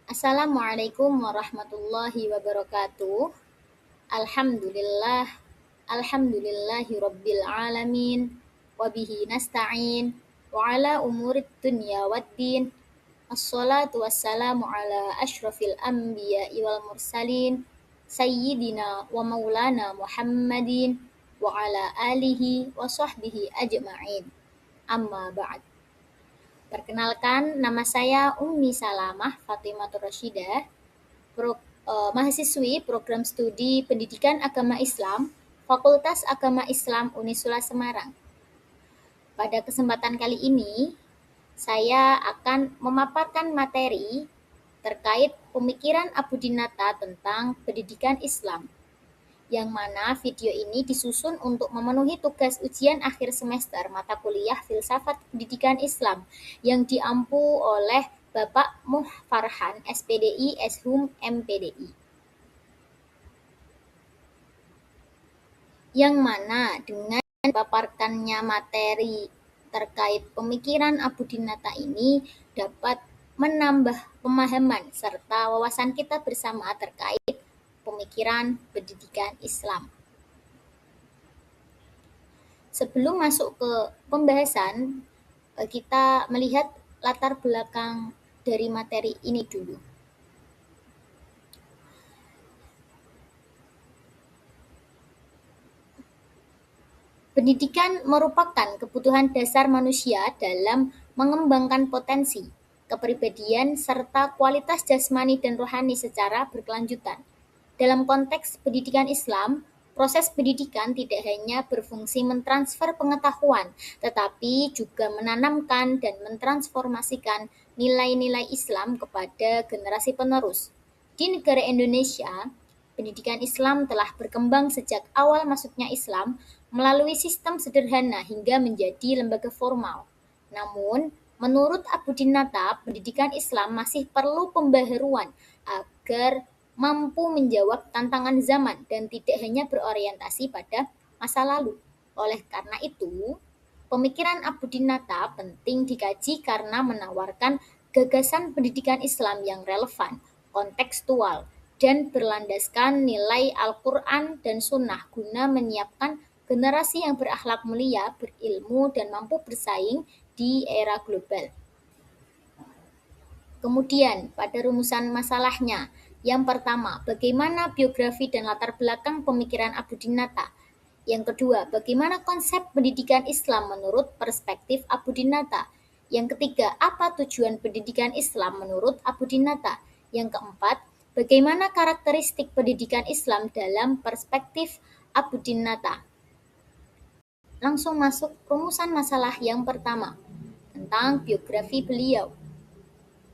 Assalamualaikum warahmatullahi wabarakatuh. Alhamdulillah, alhamdulillahi rabbil alamin, wabihi nasta'in, wa ala umurid dunya waddin. Assalatu wassalamu ala ashrafil anbiya'i wal mursalin, sayyidina wa maulana Muhammadin, wa ala alihi wa sahbihi ajma'in. Amma ba'd. Perkenalkan, nama saya Ummi Salamah Fatimatur Rasyidah, mahasiswi program studi Pendidikan Agama Islam, Fakultas Agama Islam Unisula Semarang. Pada kesempatan kali ini, saya akan memaparkan materi terkait pemikiran Abudinata tentang pendidikan Islam, yang mana video ini disusun untuk memenuhi tugas ujian akhir semester mata kuliah Filsafat Pendidikan Islam yang diampu oleh Bapak Muh Farhan, SPDI, Eshum, MPDI. Yang mana dengan paparkannya materi terkait pemikiran Abudinata ini dapat menambah pemahaman serta wawasan kita bersama terkait pemikiran pendidikan Islam. Sebelum masuk ke pembahasan, kita melihat latar belakang dari materi ini dulu. Pendidikan merupakan kebutuhan dasar manusia dalam mengembangkan potensi, kepribadian, serta kualitas jasmani dan rohani secara berkelanjutan. Dalam konteks pendidikan Islam, proses pendidikan tidak hanya berfungsi mentransfer pengetahuan, tetapi juga menanamkan dan mentransformasikan nilai-nilai Islam kepada generasi penerus. Di negara Indonesia, pendidikan Islam telah berkembang sejak awal masuknya Islam melalui sistem sederhana hingga menjadi lembaga formal. Namun, menurut Abudinata, pendidikan Islam masih perlu pembaharuan agar mampu menjawab tantangan zaman dan tidak hanya berorientasi pada masa lalu. Oleh karena itu, pemikiran Abudinata penting dikaji karena menawarkan gagasan pendidikan Islam yang relevan, kontekstual, dan berlandaskan nilai Al-Quran dan Sunnah guna menyiapkan generasi yang berakhlak mulia, berilmu, dan mampu bersaing di era global. Kemudian, pada rumusan masalahnya, yang pertama, bagaimana biografi dan latar belakang pemikiran Abudinata? Yang kedua, bagaimana konsep pendidikan Islam menurut perspektif Abudinata? Yang ketiga, apa tujuan pendidikan Islam menurut Abudinata? Yang keempat, bagaimana karakteristik pendidikan Islam dalam perspektif Abudinata? Langsung masuk rumusan masalah yang pertama, tentang biografi beliau.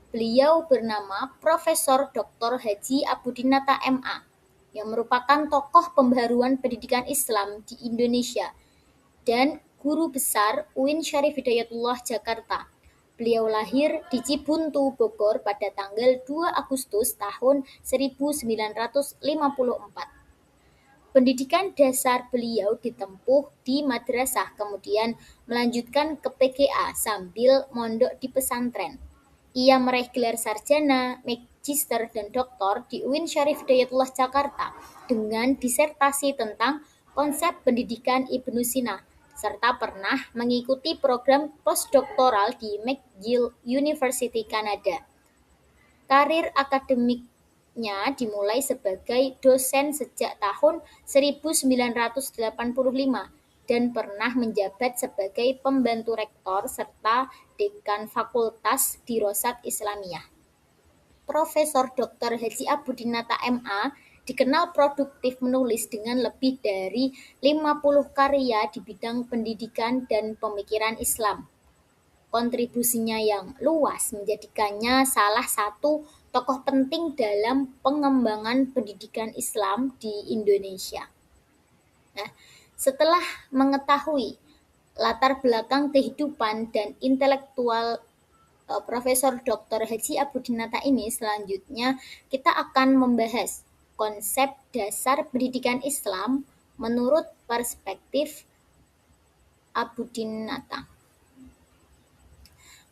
Beliau bernama Profesor Dr. Haji Abudinata MA, yang merupakan tokoh pembaharuan pendidikan Islam di Indonesia dan guru besar UIN Syarif Hidayatullah Jakarta. Beliau lahir di Cibuntu, Bogor pada tanggal 2 Agustus tahun 1954. Pendidikan dasar beliau ditempuh di madrasah, kemudian melanjutkan ke PGA sambil mondok di pesantren. Ia meraih gelar sarjana, magister, dan doktor di UIN Syarif Hidayatullah Jakarta dengan disertasi tentang konsep pendidikan Ibnu Sina, serta pernah mengikuti program postdoktoral di McGill University, Kanada. Karir akademiknya dimulai sebagai dosen sejak tahun 1985 dan pernah menjabat sebagai pembantu rektor serta dekan fakultas Dirosat Islamiyah. Profesor Dr. Haji Abudinata MA dikenal produktif menulis dengan lebih dari 50 karya di bidang pendidikan dan pemikiran Islam. Kontribusinya yang luas menjadikannya salah satu tokoh penting dalam pengembangan pendidikan Islam di Indonesia. Nah, setelah mengetahui latar belakang kehidupan dan intelektual Profesor Dr. Haji Abudinata ini, selanjutnya kita akan membahas konsep dasar pendidikan Islam menurut perspektif Abudinata.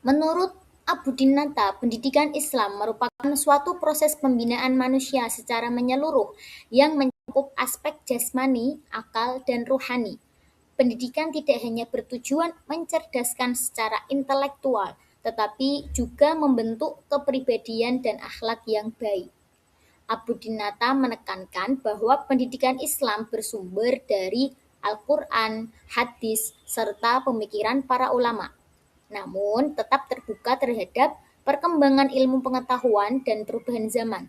Menurut Abudinata, pendidikan Islam merupakan suatu proses pembinaan manusia secara menyeluruh yang mencakup aspek jasmani, akal, dan rohani. Pendidikan tidak hanya bertujuan mencerdaskan secara intelektual, tetapi juga membentuk kepribadian dan akhlak yang baik. Abudinata menekankan bahwa pendidikan Islam bersumber dari Al-Quran, hadis, serta pemikiran para ulama, namun tetap terbuka terhadap perkembangan ilmu pengetahuan dan perubahan zaman.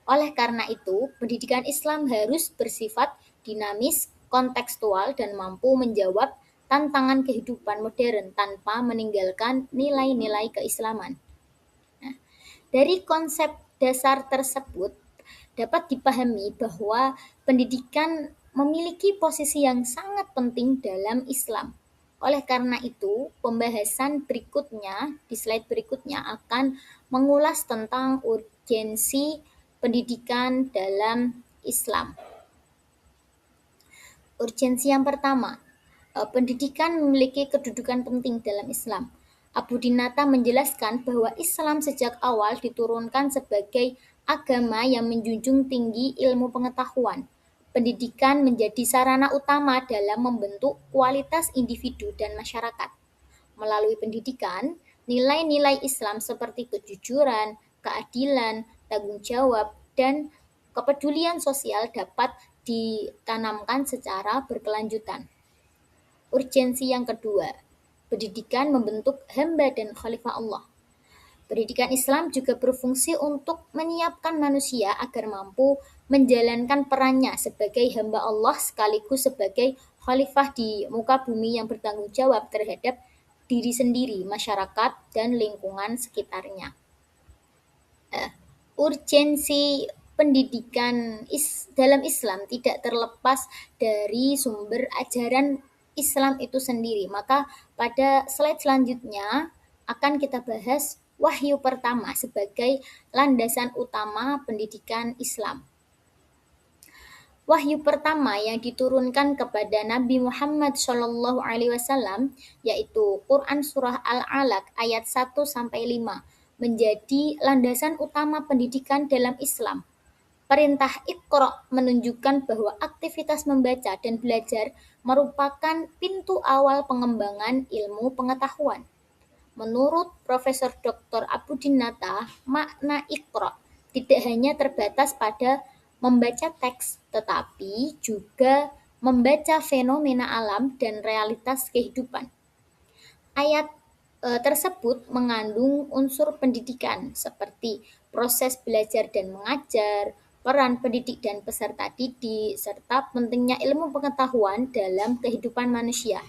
Oleh karena itu, pendidikan Islam harus bersifat dinamis, kontekstual, dan mampu menjawab tantangan kehidupan modern tanpa meninggalkan nilai-nilai keislaman. Nah, dari konsep dasar tersebut dapat dipahami bahwa pendidikan memiliki posisi yang sangat penting dalam Islam. Oleh karena itu, pembahasan berikutnya di slide berikutnya akan mengulas tentang urgensi pendidikan dalam Islam. Urgensi yang pertama, pendidikan memiliki kedudukan penting dalam Islam. Abu Dinata menjelaskan bahwa Islam sejak awal diturunkan sebagai agama yang menjunjung tinggi ilmu pengetahuan. Pendidikan menjadi sarana utama dalam membentuk kualitas individu dan masyarakat. Melalui pendidikan, nilai-nilai Islam seperti kejujuran, keadilan, tanggung jawab, dan kepedulian sosial dapat ditanamkan secara berkelanjutan. Urgensi yang kedua, pendidikan membentuk hamba dan khalifah Allah. Pendidikan Islam juga berfungsi untuk menyiapkan manusia agar mampu menjalankan perannya sebagai hamba Allah sekaligus sebagai khalifah di muka bumi yang bertanggung jawab terhadap diri sendiri, masyarakat, dan lingkungan sekitarnya. Urgensi pendidikan dalam Islam tidak terlepas dari sumber ajaran Islam itu sendiri. Maka pada slide selanjutnya akan kita bahas wahyu pertama sebagai landasan utama pendidikan Islam. Wahyu pertama yang diturunkan kepada Nabi Muhammad SAW yaitu Quran Surah Al-Alaq ayat 1-5 menjadi landasan utama pendidikan dalam Islam. Perintah Iqra menunjukkan bahwa aktivitas membaca dan belajar merupakan pintu awal pengembangan ilmu pengetahuan. Menurut Profesor Dr. Abu Dinata, makna Iqra tidak hanya terbatas pada membaca teks, tetapi juga membaca fenomena alam dan realitas kehidupan. Ayat tersebut mengandung unsur pendidikan seperti proses belajar dan mengajar, peran pendidik dan peserta didik, serta pentingnya ilmu pengetahuan dalam kehidupan manusia.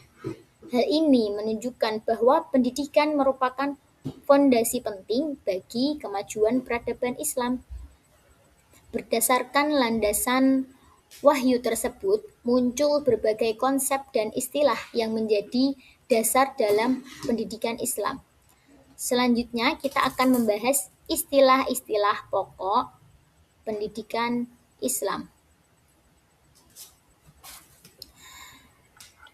Hal ini menunjukkan bahwa pendidikan merupakan fondasi penting bagi kemajuan peradaban Islam. Berdasarkan landasan wahyu tersebut, muncul berbagai konsep dan istilah yang menjadi dasar dalam pendidikan Islam. Selanjutnya, kita akan membahas istilah-istilah pokok pendidikan Islam.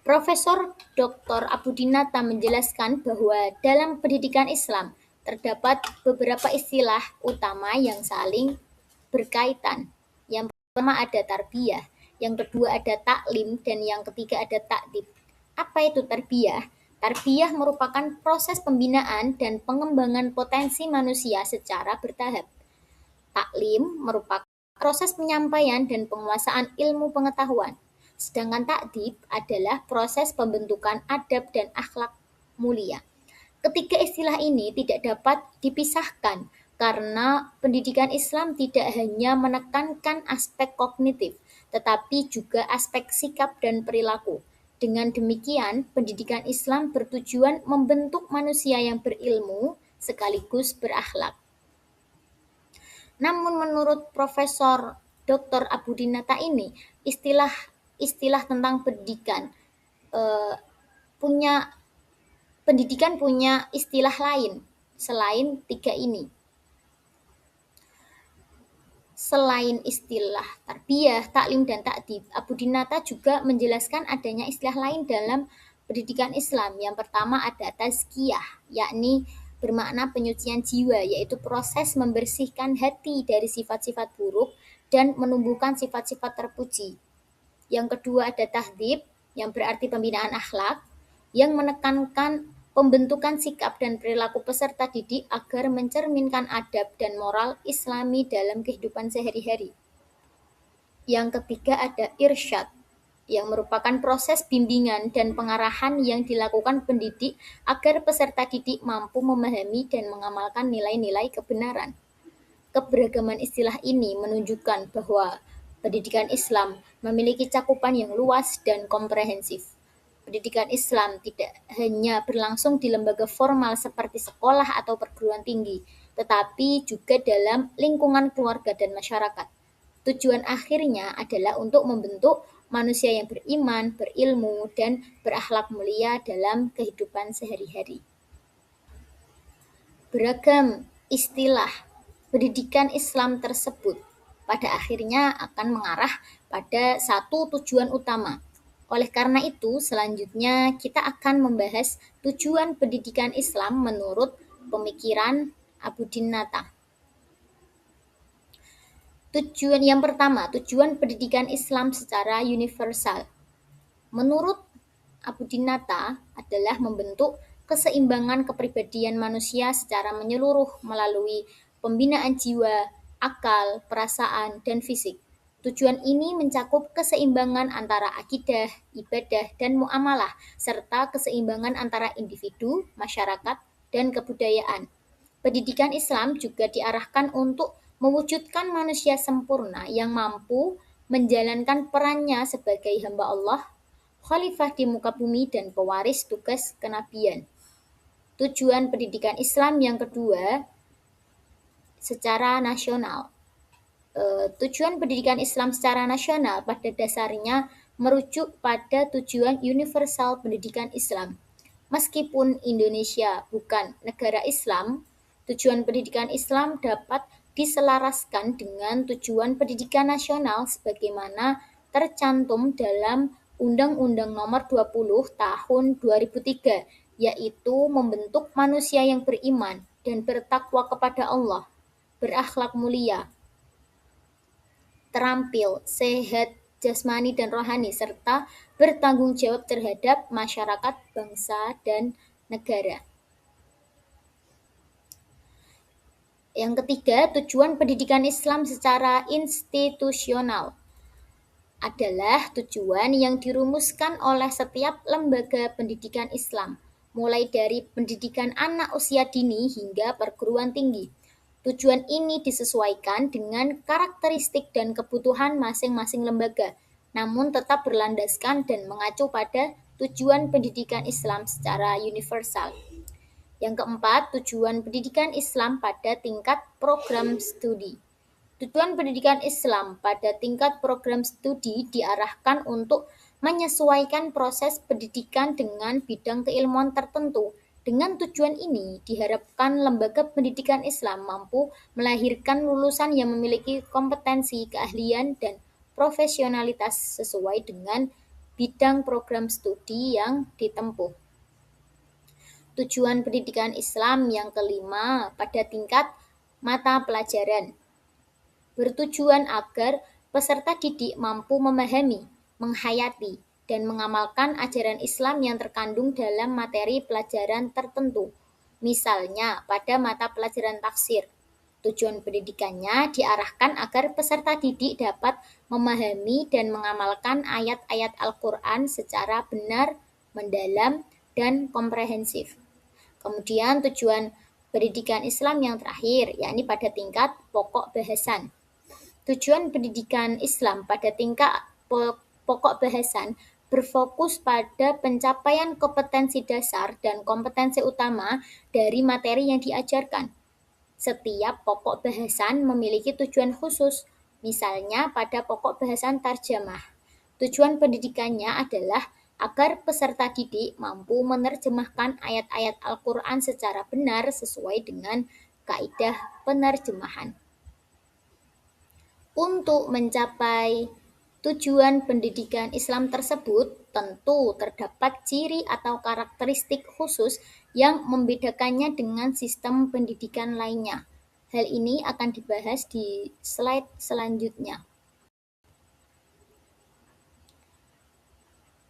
Profesor Dr. Abu Dinata menjelaskan bahwa dalam pendidikan Islam terdapat beberapa istilah utama yang saling berkaitan. Yang pertama ada tarbiyah, yang kedua ada taklim, dan yang ketiga ada ta'dib. Apa itu tarbiyah? Tarbiyah merupakan proses pembinaan dan pengembangan potensi manusia secara bertahap. Taklim merupakan proses penyampaian dan penguasaan ilmu pengetahuan. Sedangkan ta'dib adalah proses pembentukan adab dan akhlak mulia. Ketiga istilah ini tidak dapat dipisahkan karena pendidikan Islam tidak hanya menekankan aspek kognitif, tetapi juga aspek sikap dan perilaku. Dengan demikian, pendidikan Islam bertujuan membentuk manusia yang berilmu sekaligus berakhlak. Namun menurut Profesor Dr. Abu Dinata ini, istilah tentang punya pendidikan punya istilah lain selain tiga ini. Selain istilah tarbiyah, taklim, dan ta'dib, Abu Dinata juga menjelaskan adanya istilah lain dalam pendidikan Islam. Yang pertama ada tazkiyah, yakni bermakna penyucian jiwa, yaitu proses membersihkan hati dari sifat-sifat buruk dan menumbuhkan sifat-sifat terpuji. Yang kedua ada tahdib, yang berarti pembinaan akhlak, yang menekankan pembentukan sikap dan perilaku peserta didik agar mencerminkan adab dan moral Islami dalam kehidupan sehari-hari. Yang ketiga ada irsyad, yang merupakan proses bimbingan dan pengarahan yang dilakukan pendidik agar peserta didik mampu memahami dan mengamalkan nilai-nilai kebenaran. Keberagaman istilah ini menunjukkan bahwa pendidikan Islam memiliki cakupan yang luas dan komprehensif. Pendidikan Islam tidak hanya berlangsung di lembaga formal seperti sekolah atau perguruan tinggi, tetapi juga dalam lingkungan keluarga dan masyarakat. Tujuan akhirnya adalah untuk membentuk manusia yang beriman, berilmu, dan berakhlak mulia dalam kehidupan sehari-hari. Beragam istilah pendidikan Islam tersebut pada akhirnya akan mengarah pada satu tujuan utama. Oleh karena itu, selanjutnya kita akan membahas tujuan pendidikan Islam menurut pemikiran Abuddin Nata. Tujuan yang pertama, tujuan pendidikan Islam secara universal. Menurut Abuddin Nata adalah membentuk keseimbangan kepribadian manusia secara menyeluruh melalui pembinaan jiwa, akal, perasaan, dan fisik. Tujuan ini mencakup keseimbangan antara akidah, ibadah, dan muamalah, serta keseimbangan antara individu, masyarakat, dan kebudayaan. Pendidikan Islam juga diarahkan untuk mewujudkan manusia sempurna yang mampu menjalankan perannya sebagai hamba Allah, khalifah di muka bumi, dan pewaris tugas kenabian. Tujuan pendidikan Islam yang kedua secara nasional. Tujuan pendidikan Islam secara nasional pada dasarnya merujuk pada tujuan universal pendidikan Islam. Meskipun Indonesia bukan negara Islam, tujuan pendidikan Islam dapat diselaraskan dengan tujuan pendidikan nasional sebagaimana tercantum dalam Undang-Undang Nomor 20 Tahun 2003, yaitu membentuk manusia yang beriman dan bertakwa kepada Allah, berakhlak mulia, terampil, sehat jasmani dan rohani, serta bertanggung jawab terhadap masyarakat, bangsa, dan negara. Yang ketiga, tujuan pendidikan Islam secara institusional adalah tujuan yang dirumuskan oleh setiap lembaga pendidikan Islam, mulai dari pendidikan anak usia dini hingga perguruan tinggi. Tujuan ini disesuaikan dengan karakteristik dan kebutuhan masing-masing lembaga, namun tetap berlandaskan dan mengacu pada tujuan pendidikan Islam secara universal. Yang keempat, tujuan pendidikan Islam pada tingkat program studi. Tujuan pendidikan Islam pada tingkat program studi diarahkan untuk menyesuaikan proses pendidikan dengan bidang keilmuan tertentu. Dengan tujuan ini, diharapkan lembaga pendidikan Islam mampu melahirkan lulusan yang memiliki kompetensi, keahlian, dan profesionalitas sesuai dengan bidang program studi yang ditempuh. Tujuan pendidikan Islam yang kelima pada tingkat mata pelajaran bertujuan agar peserta didik mampu memahami, menghayati, dan mengamalkan ajaran Islam yang terkandung dalam materi pelajaran tertentu. Misalnya, pada mata pelajaran tafsir, tujuan pendidikannya diarahkan agar peserta didik dapat memahami dan mengamalkan ayat-ayat Al-Quran secara benar, mendalam, dan komprehensif. Kemudian tujuan pendidikan Islam yang terakhir, yakni pada tingkat pokok bahasan. Tujuan pendidikan Islam pada tingkat pokok bahasan berfokus pada pencapaian kompetensi dasar dan kompetensi utama dari materi yang diajarkan. Setiap pokok bahasan memiliki tujuan khusus, misalnya pada pokok bahasan tarjamah. Tujuan pendidikannya adalah agar peserta didik mampu menerjemahkan ayat-ayat Al-Quran secara benar sesuai dengan kaidah penerjemahan. Untuk mencapai tujuan pendidikan Islam tersebut, tentu terdapat ciri atau karakteristik khusus yang membedakannya dengan sistem pendidikan lainnya. Hal ini akan dibahas di slide selanjutnya.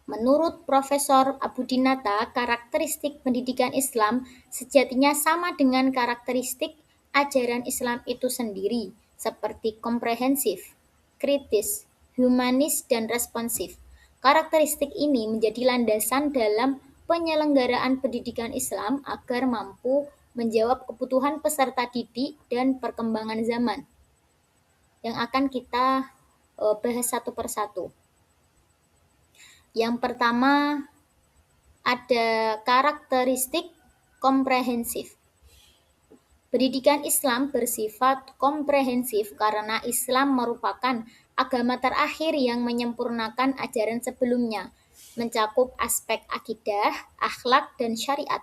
Menurut Profesor Abudinata, karakteristik pendidikan Islam sejatinya sama dengan karakteristik ajaran Islam itu sendiri, seperti komprehensif, kritis, humanis, dan responsif. Karakteristik ini menjadi landasan dalam penyelenggaraan pendidikan Islam agar mampu menjawab kebutuhan peserta didik dan perkembangan zaman, yang akan kita bahas satu persatu. Yang pertama ada karakteristik komprehensif. Pendidikan Islam bersifat komprehensif karena Islam merupakan agama terakhir yang menyempurnakan ajaran sebelumnya, mencakup aspek akidah, akhlak, dan syariat.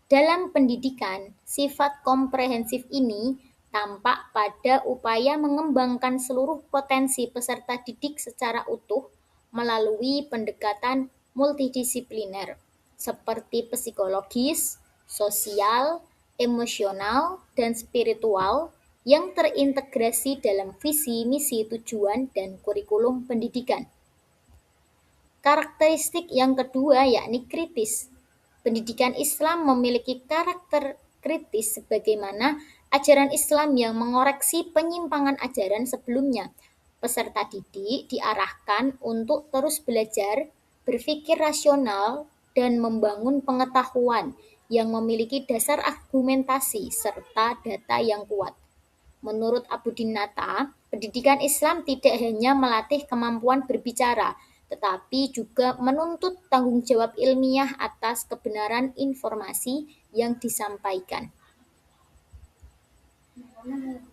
Dalam pendidikan, sifat komprehensif ini tampak pada upaya mengembangkan seluruh potensi peserta didik secara utuh melalui pendekatan multidisipliner seperti psikologis, sosial, emosional, dan spiritual yang terintegrasi dalam visi, misi, tujuan, dan kurikulum pendidikan. Karakteristik yang kedua yakni kritis. Pendidikan Islam memiliki karakter kritis sebagaimana ajaran Islam yang mengoreksi penyimpangan ajaran sebelumnya. Peserta didik diarahkan untuk terus belajar, berpikir rasional, dan membangun pengetahuan yang memiliki dasar argumentasi serta data yang kuat. Menurut Abudinata, pendidikan Islam tidak hanya melatih kemampuan berbicara, tetapi juga menuntut tanggung jawab ilmiah atas kebenaran informasi yang disampaikan.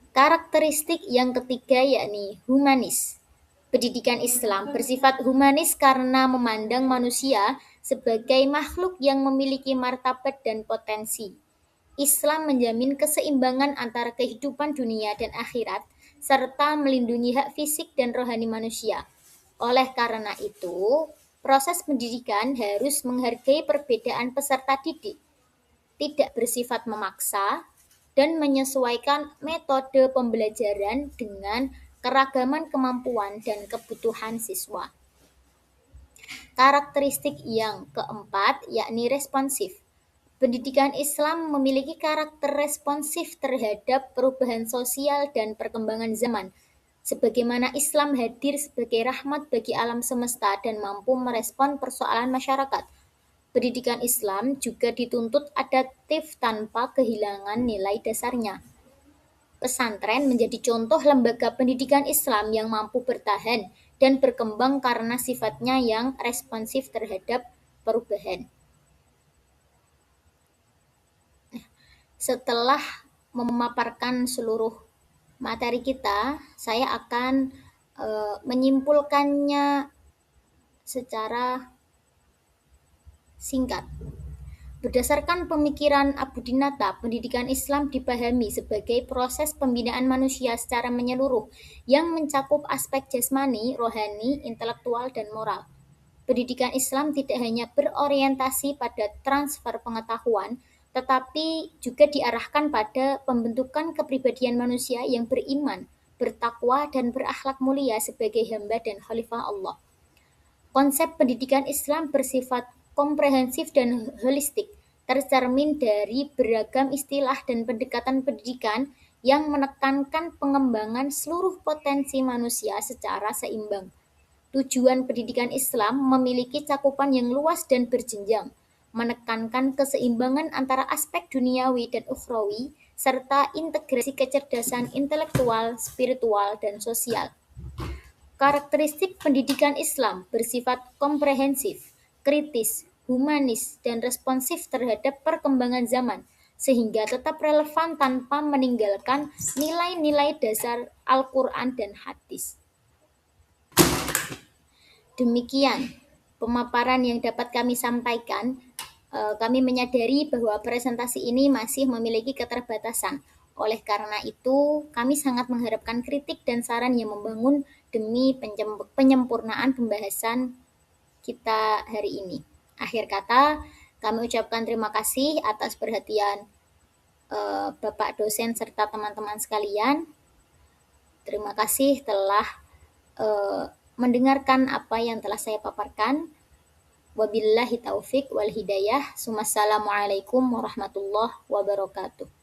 Karakteristik yang ketiga yakni humanis. Pendidikan Islam bersifat humanis karena memandang manusia sebagai makhluk yang memiliki martabat dan potensi. Islam menjamin keseimbangan antara kehidupan dunia dan akhirat, serta melindungi hak fisik dan rohani manusia. Oleh karena itu, proses pendidikan harus menghargai perbedaan peserta didik, tidak bersifat memaksa, dan menyesuaikan metode pembelajaran dengan keragaman kemampuan dan kebutuhan siswa. Karakteristik yang keempat yakni responsif. Pendidikan Islam memiliki karakter responsif terhadap perubahan sosial dan perkembangan zaman, sebagaimana Islam hadir sebagai rahmat bagi alam semesta dan mampu merespon persoalan masyarakat. Pendidikan Islam juga dituntut adaptif tanpa kehilangan nilai dasarnya. Pesantren menjadi contoh lembaga pendidikan Islam yang mampu bertahan dan berkembang karena sifatnya yang responsif terhadap perubahan. Setelah memaparkan seluruh materi kita, saya akan menyimpulkannya secara singkat. Berdasarkan pemikiran Abudinata, pendidikan Islam dipahami sebagai proses pembinaan manusia secara menyeluruh yang mencakup aspek jasmani, rohani, intelektual, dan moral. Pendidikan Islam tidak hanya berorientasi pada transfer pengetahuan, tetapi juga diarahkan pada pembentukan kepribadian manusia yang beriman, bertakwa, dan berakhlak mulia sebagai hamba dan khalifah Allah. Konsep pendidikan Islam bersifat komprehensif dan holistik, tercermin dari beragam istilah dan pendekatan pendidikan yang menekankan pengembangan seluruh potensi manusia secara seimbang. Tujuan pendidikan Islam memiliki cakupan yang luas dan berjenjang, menekankan keseimbangan antara aspek duniawi dan ukhrawi, serta integrasi kecerdasan intelektual, spiritual, dan sosial. Karakteristik pendidikan Islam bersifat komprehensif, kritis, humanis, dan responsif terhadap perkembangan zaman, sehingga tetap relevan tanpa meninggalkan nilai-nilai dasar Al-Quran dan hadis. Demikian pemaparan yang dapat kami sampaikan. Kami menyadari bahwa presentasi ini masih memiliki keterbatasan. Oleh karena itu, kami sangat mengharapkan kritik dan saran yang membangun demi penyempurnaan pembahasan kita hari ini. Akhir kata, kami ucapkan terima kasih atas perhatian Bapak dosen serta teman-teman sekalian. Terima kasih telah mendengarkan apa yang telah saya paparkan. Wabillahi taufik wal hidayah. Wassalamualaikum warahmatullahi wabarakatuh.